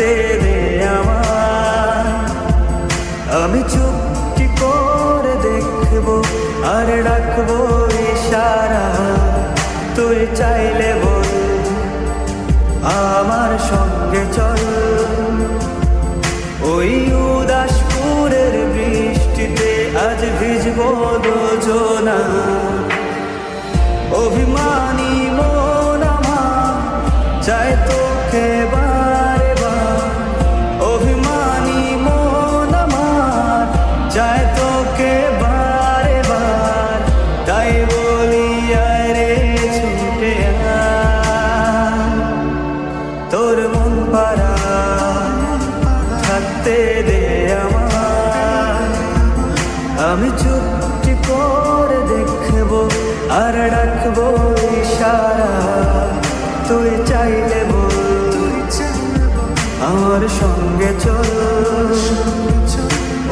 থাকতে দে আমার। আমি চুপটি করে দেখবো আর রাখবো ইশারা, তুই চাইলে বল আমার সঙ্গে চল। ওই উদাসপুরের বৃষ্টিতে আজ ভিজবো দুজনা। অভিমানী মন আমার চায় তোকে বারে বার, অভিমানী মন আমার চায় তোকে বারে বার। তাই বলি আরে ছুটে আয়, তোর মন পাড়া থাকতে দে আমার। আমি চুপটি করে দেখবো আর রাখবো ইশারা, তুই চাইলে বল আমার সঙ্গে চল।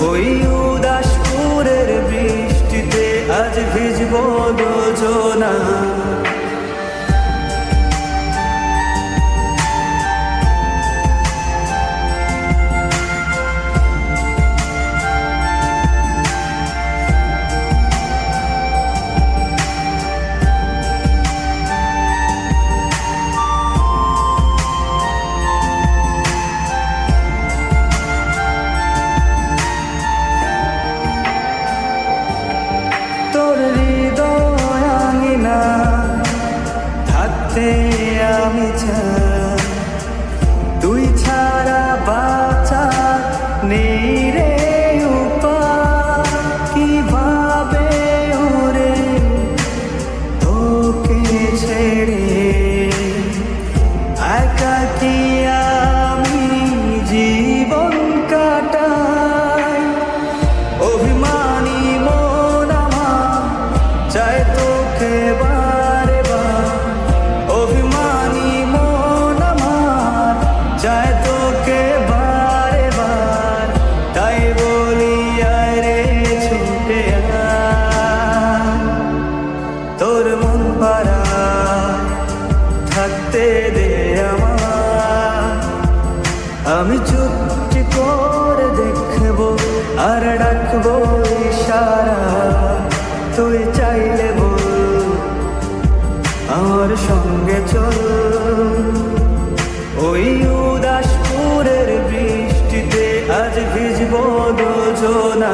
ওই উদাসপুরের বৃষ্টিতে আজ ভিজবো দুজনা। আমি চাই তুই ছাড়া বাঁচা নেই রে উপায়। কিভাবে ওরে তোকে ছেড়ে একাকী আমি জীবন কাটাই। অভিমানী মন আমার চায় তোকে বারে বার, অভিমানী মন আমার চায় তোকে বারে বার। তাই বলি আরে ছুটে আয়, তোর মন পাড়া থাকতে দে আমার। আমি চুপটি করে দেখবো আর রাখবো ইশারা, তুই চাইলে বল আমার সঙ্গে চল। ওই উদাসপুরের বৃষ্টিতে আজ ভিজবো দুজনা।